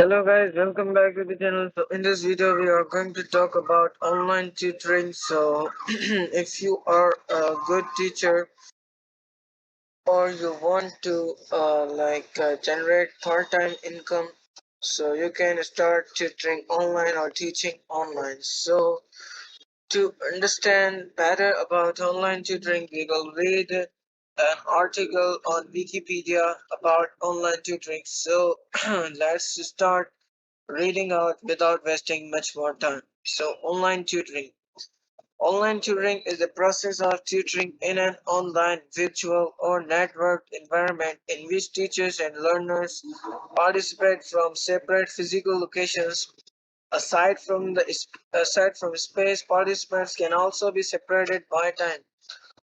Hello guys, welcome back to the channel. So in this video we are going to talk about online tutoring. So if you are a good teacher or you want to generate part-time income, so you can start tutoring online or teaching online. So to understand better about online tutoring, we will read an article on Wikipedia about online tutoring. So let's start reading out without wasting much more time. So, online tutoring. Online tutoring is the process of tutoring in an online, virtual, or networked environment in which teachers and learners participate from separate physical locations. Aside from space, participants can also be separated by time.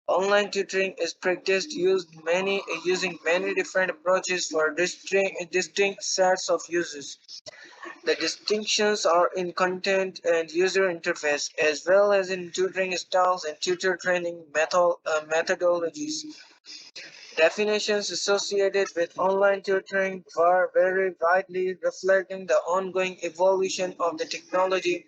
Online tutoring is practiced using many different approaches for distinct sets of users. The distinctions are in content and user interface, as well as in tutoring styles and tutor training methodologies. Definitions associated with online tutoring vary widely, reflecting the ongoing evolution of the technology,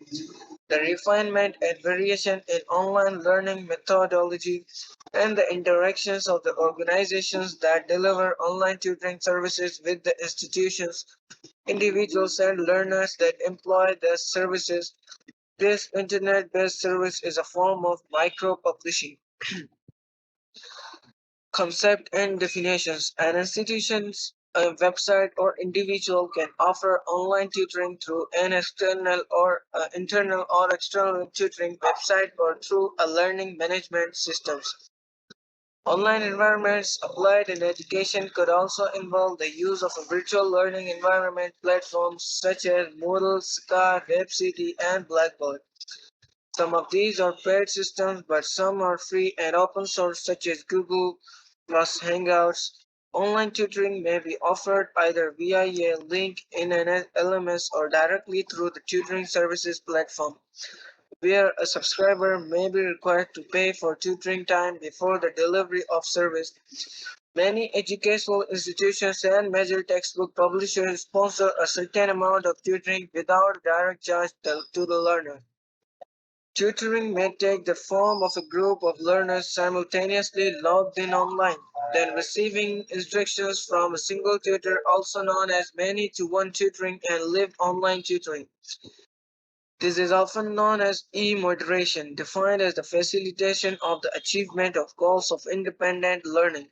the refinement and variation in online learning methodology, and the interactions of the organizations that deliver online tutoring services with the institutions, individuals, and learners that employ their services. This internet based service is a form of micro publishing. Concept and definitions. An institution's a website or individual can offer online tutoring through an internal or external tutoring website or through a learning management systems. Online environments applied in education could also involve the use of a virtual learning environment platforms such as Moodle, Sky, WebCity, and Blackboard. Some of these are paid systems, but some are free and open source, such as Google Plus Hangouts. Online tutoring may be offered either via a link in an LMS or directly through the tutoring services platform, where a subscriber may be required to pay for tutoring time before the delivery of service. Many educational institutions and major textbook publishers sponsor a certain amount of tutoring without direct charge to the learner. Tutoring may take the form of a group of learners simultaneously logged in online, then receiving instructions from a single tutor, also known as many-to-one tutoring and live online tutoring. This is often known as e-moderation, defined as the facilitation of the achievement of goals of independent learning.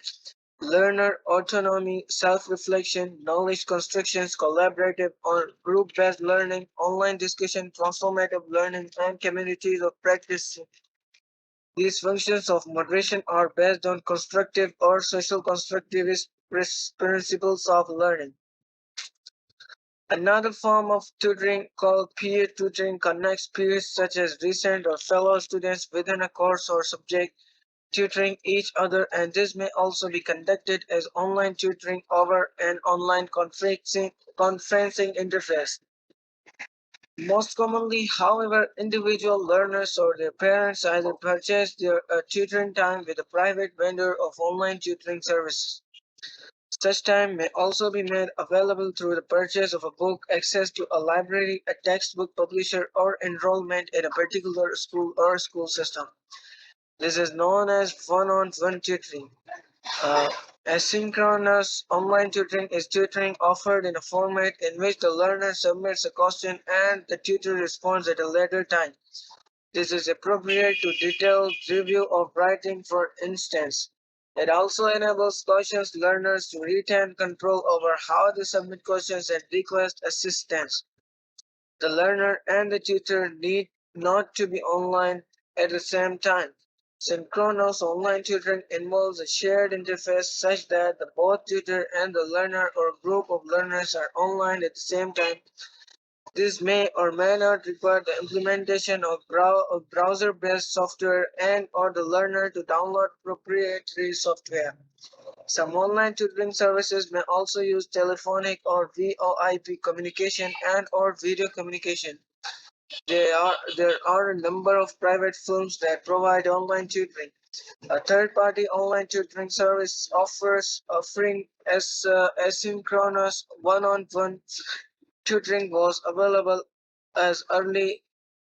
Learner autonomy, self-reflection, knowledge constructions, collaborative or group-based learning, online discussion, transformative learning, and communities of practice. These functions of moderation are based on constructive or social constructivist principles of learning. Another form of tutoring called peer tutoring connects peers such as recent or fellow students within a course or subject, tutoring each other, and this may also be conducted as online tutoring over an online conferencing interface. Most commonly, however, individual learners or their parents either purchase their tutoring time with a private vendor of online tutoring services. Such time may also be made available through the purchase of a book, access to a library, a textbook publisher, or enrollment in a particular school or school system. This is known as one-on-one tutoring. Uh, Asynchronous online tutoring is tutoring offered in a format in which the learner submits a question and the tutor responds at a later time. This is appropriate to detailed review of writing, for instance. It also enables cautious learners to retain control over how they submit questions and request assistance. The learner and the tutor need not to be online at the same time. Synchronous online tutoring involves a shared interface such that the both tutor and the learner or group of learners are online at the same time. This may or may not require the implementation of browser-based software and or the learner to download proprietary software. Some online tutoring services may also use telephonic or VoIP communication and or video communication. There are a number of private firms that provide online tutoring. A third-party online tutoring service offering asynchronous one-on-one tutoring was available as early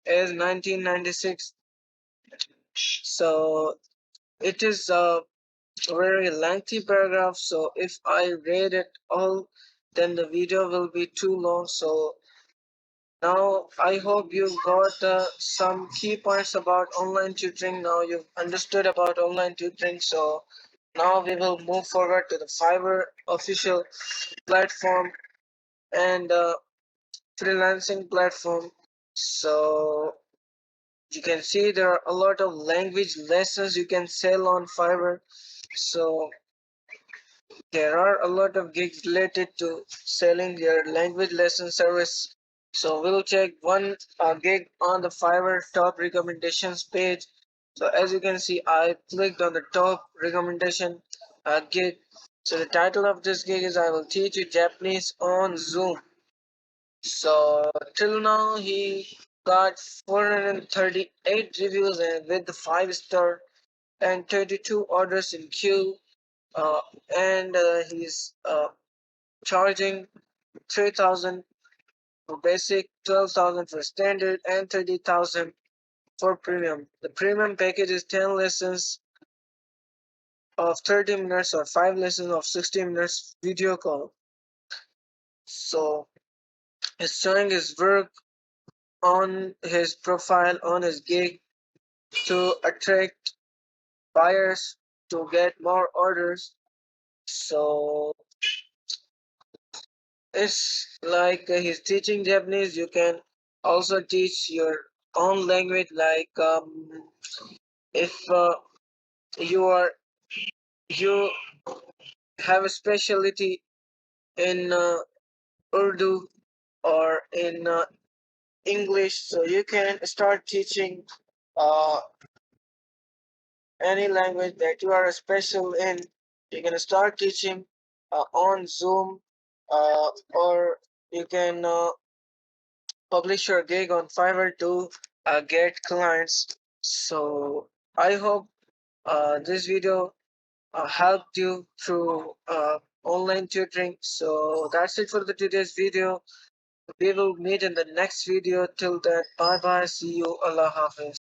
as 1996. So it is a very lengthy paragraph. So if I read it all, then the video will be too long. So now I hope you got some key points about online tutoring. Now you've understood about online tutoring. So now we will move forward to the Fiverr official platform and freelancing platform. So you can see there are a lot of language lessons you can sell on Fiverr. So there are a lot of gigs related to selling your language lesson service. So we'll check one gig on the Fiverr top recommendations page. So as you can see, I clicked on the top recommendation gig. So the title of this gig is I will teach you Japanese on Zoom. So till now he got 438 reviews and with the 5 star and 32 orders in queue. Uh, and he's charging 3,000 for basic, 12,000 for standard, and 30,000 for premium. The premium package is 10 lessons of 30 minutes or 5 lessons of 60 minutes video call. So he's showing his work on his profile on his gig to attract buyers to get more orders. So it's like he's teaching Japanese. You can also teach your own language. Like if you are you have a specialty in Urdu or in English, so you can start teaching uh, any language that you are special in. You can start teaching on Zoom, or you can publish your gig on Fiverr to get clients. So I hope this video helped you through online tutoring. So that's it for the today's video. We will meet in the next video. Till then, bye bye. See you. Allah Hafiz.